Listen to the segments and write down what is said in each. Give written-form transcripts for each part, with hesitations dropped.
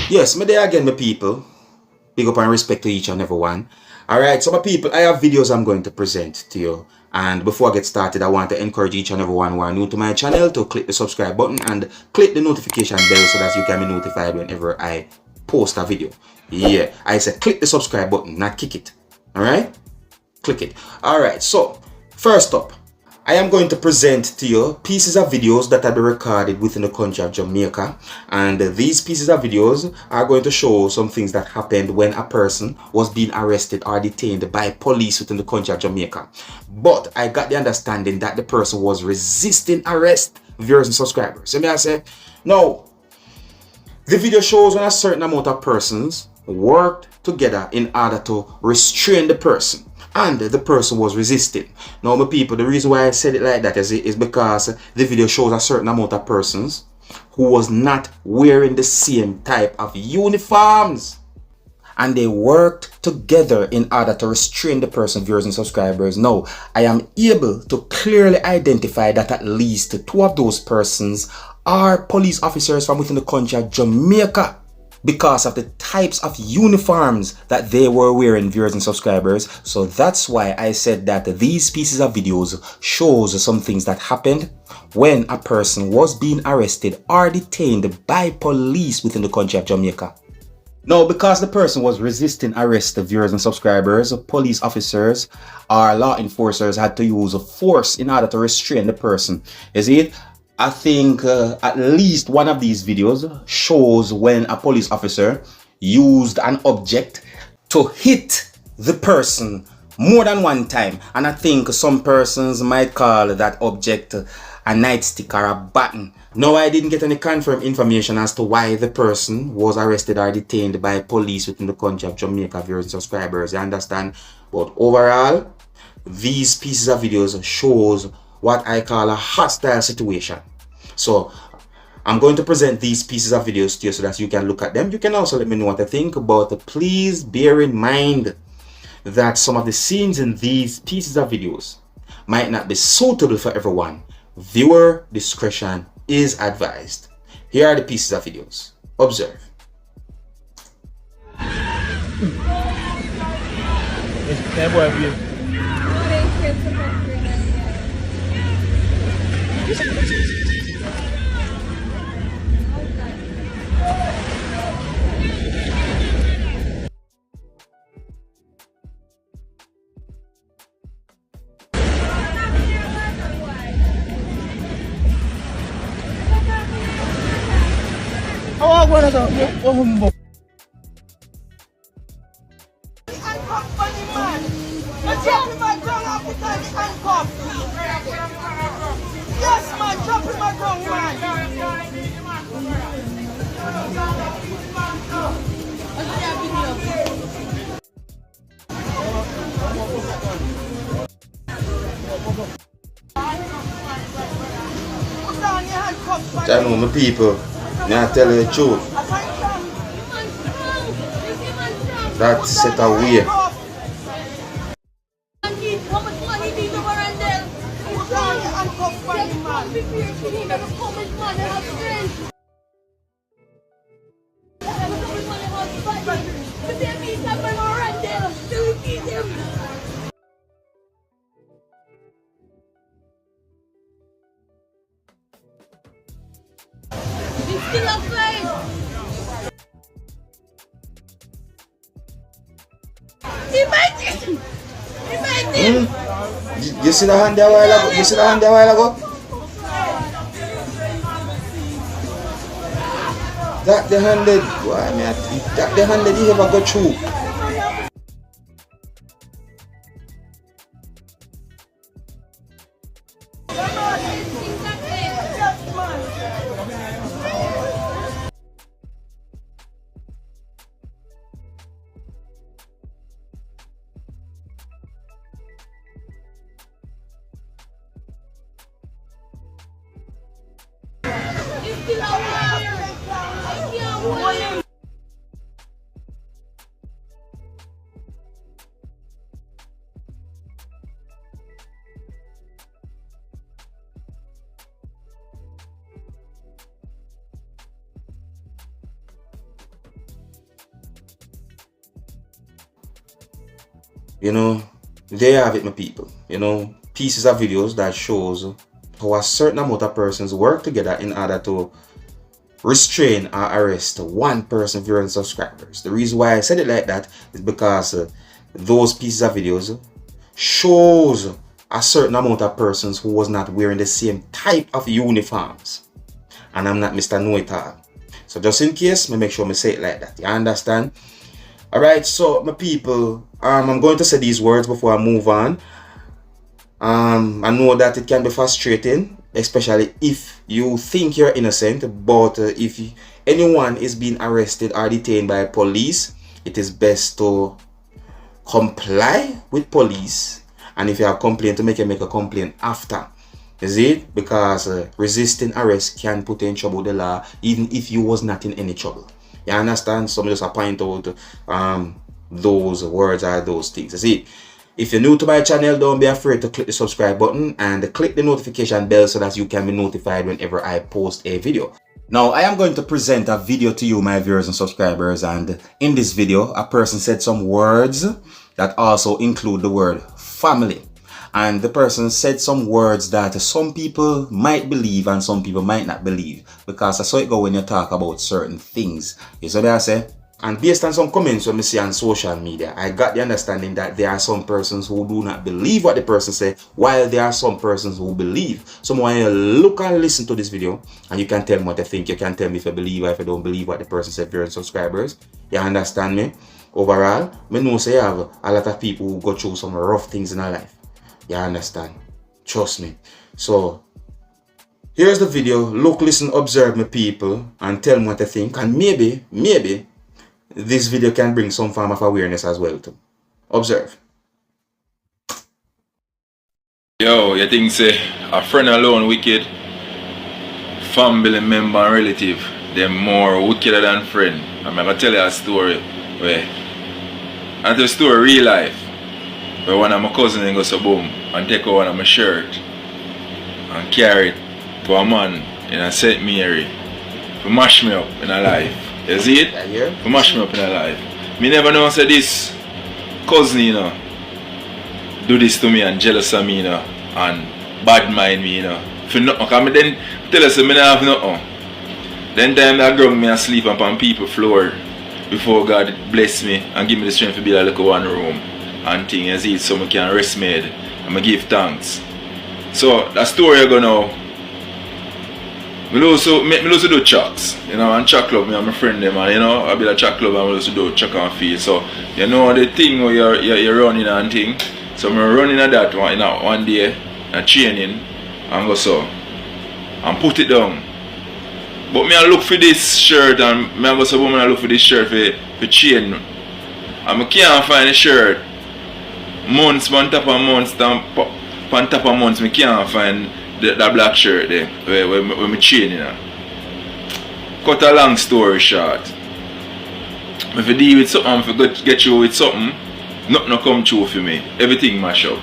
Yes, me there again, my people. Big up and respect to each and every one. Alright, so my people, I have videos I'm going to present to you. And before I get started, I want to encourage each and every one who are new to my channel to click the subscribe button and click the notification bell so that you can be notified whenever I post a video. Yeah, I said click the subscribe button, not kick it. Alright? Click it. Alright, so first up, I am going to present to you pieces of videos that have been recorded within the country of Jamaica, and these pieces of videos are going to show some things that happened when a person was being arrested or detained by police within the country of Jamaica. But I got the understanding that the person was resisting arrest, viewers and subscribers. So may I say, no, the video shows when a certain amount of persons worked together in order to restrain the person, and the person was resisting. Now, my people, the reason why I said it like that is because the video shows a certain amount of persons who was not wearing the same type of uniforms, and they worked together in order to restrain the person, viewers and subscribers. Now, I am able to clearly identify that at least two of those persons are police officers from within the country of Jamaica, because of the types of uniforms that they were wearing, viewers and subscribers. So that's why I said that these pieces of videos shows some things that happened when a person was being arrested or detained by police within the country of Jamaica. Now, because the person was resisting arrest, viewers and subscribers, police officers or law enforcers had to use force in order to restrain the person. You see it? I think at least one of these videos shows when a police officer used an object to hit the person more than one time. And I think some persons might call that object a nightstick or a baton. No, I didn't get any confirmed information as to why the person was arrested or detained by police within the country of Jamaica, viewers and subscribers. You understand? But overall, these pieces of videos shows what I call a hostile situation. So I'm going to present these pieces of videos to you so that you can look at them. You can also let me know what you think, but please bear in mind that some of the scenes in these pieces of videos might not be suitable for everyone. Viewer discretion is advised. Here are the pieces of videos. Observe. Yes, man, jump in my tongue, man. I know my people, now tell you the truth. That set away. You see the hand there a while ago? You see the hand there a while ago? That the handed, why me? That the handed he ever go through. you know, there you have it, my people. You know, pieces of videos that shows how a certain amount of persons work together in order to restrain or arrest one person viewers and subscribers. The reason why I said it like that is because those pieces of videos shows a certain amount of persons who was not wearing the same type of uniforms. And I'm not Mr. Know-it-all. So just in case, me make sure me say it like that. You understand? Alright, so my people, I'm going to say these words before I move on. I know that it can be frustrating, especially if you think you're innocent, but if anyone is being arrested or detained by police, it is best to comply with police. And if you have a complaint, to make a complaint after. Is it? Because resisting arrest can put you in trouble with the law, even if you was not in any trouble. You understand? So I'm just point out those words or those things. Is it? If you're new to my channel, don't be afraid to click the subscribe button and click the notification bell so that you can be notified whenever I post a video. Now, I am going to present a video to you, my viewers and subscribers, and in this video, a person said some words that also include the word family. And the person said some words that some people might believe and some people might not believe, because that's how it go when you talk about certain things. You see what I say? And based on some comments we see on social media, I got the understanding that there are some persons who do not believe what the person said, while there are some persons who believe. So I want you to look and listen to this video, and you can tell me what you think. You can tell me if you believe or if you don't believe what the person said, viewers and subscribers. You understand me? Overall, I know say you have a lot of people who go through some rough things in their life. You understand? Trust me. So, here's the video. Look, listen, observe me, people, and tell me what you think. And maybe, this video can bring some form of awareness as well too. Observe. Yo, you think say a friend alone wicked? Family member and relative, they're more wickeder than friend. I'm gonna tell you a story where, and the story real life, where one of my cousins goes to boom and take out one of my shirt and carry it to a man in a St. Mary to mash me up in a life. You see it? Yeah. To mash me up in a life. Me never know say this cousin, you know, do this to me and jealous of me, you know, and bad mind me, you know. For nothing. Because me then tell us I don't have nothing. Then time I grow me asleep upon people floor before God bless me and give me the strength to be a little one room and thing, you see it, so I can rest made and I give thanks. So that story I go now. Me also do chucks, you know, and chuck club, me and my friend them, and you know, I be a chuck club and we also do chuck and feel. So, you know the thing where you're running and thing. So I'm running at that one, you know, one day, and training, and go so, and put it down. But me I look for this shirt, and me I go so, woman I look for this shirt for chain. And I can't find the shirt. Months, on top of months, on top of months, I can't find that black shirt there, where my chain, you know. Cut a long story short. If you deal with something, if you get you with something, nothing come true for me. Everything mash up.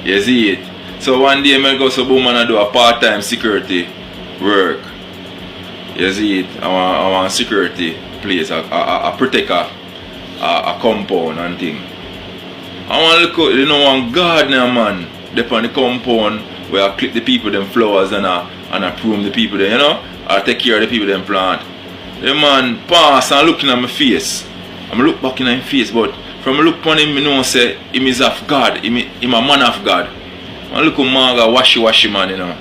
You see it? So one day I go to boom and I do a part-time security work. You see it? I want security place, a protect a compound and thing. I want to look at, you know, one gardener man, up on the compound, where I clip the people them flowers and I prune the people them, you know, I take care of the people them plant. The man pass and looking at my face. I'm look back in my face, but from look upon him, I know say him is of God, him a man of God. I look at man a washy man, you know.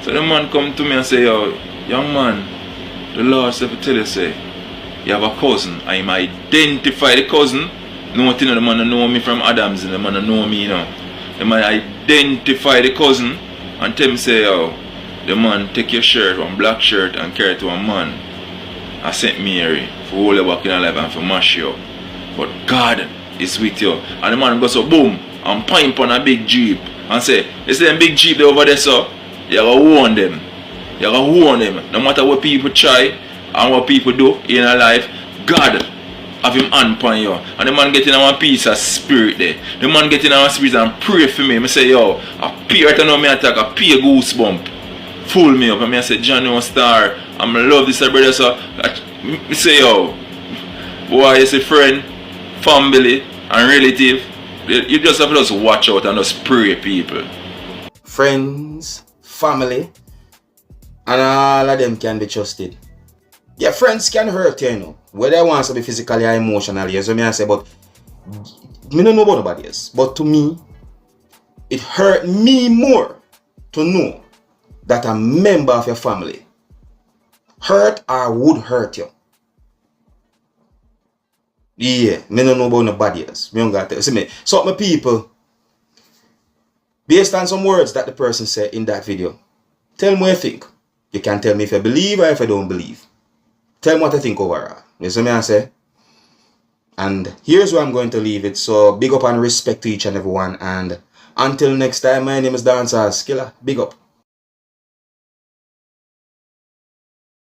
So the man come to me and say, yo, young man, the Lord said to tell you, say, you have a cousin. I am identify the cousin. No thing the man know me from Adams and the man know me, you know. The man identify the cousin and tell me say, yo, the man take your shirt, one black shirt, and carry it to a man. I St. Mary for hold you back in your life and for mash you up. But God is with you. And the man goes so boom and point on a big jeep and say, you see them big jeep over there, so you gotta warn them. You gotta warn them. No matter what people try and what people do in their life, God have him hand upon you. And the man get in our peace of spirit there. The man get in our spirit and pray for me. I say, yo, I pay right now me attack, I pay a goosebump. Fool me up. And I say, Johnny one star. I love this brother. So I say, yo, boy, you say friend, family and relative. You just have to just watch out and just pray, people. Friends, family, and all of them can be trusted. Yeah, friends can hurt you, you know. Whether you want to be physically or emotionally, as I say, but me don't know about nobody else. But to me, it hurt me more to know that a member of your family hurt or would hurt you. Yeah, me don't know about nobody else. Me don't got to see me. So my people, based on some words that the person said in that video, tell me what you think. You can tell me if you believe or if you don't believe. Tell me what you think overall. You see me I say? And here's where I'm going to leave it. So big up and respect to each and everyone. And until next time, my name is Dancehall Skilla. Big up.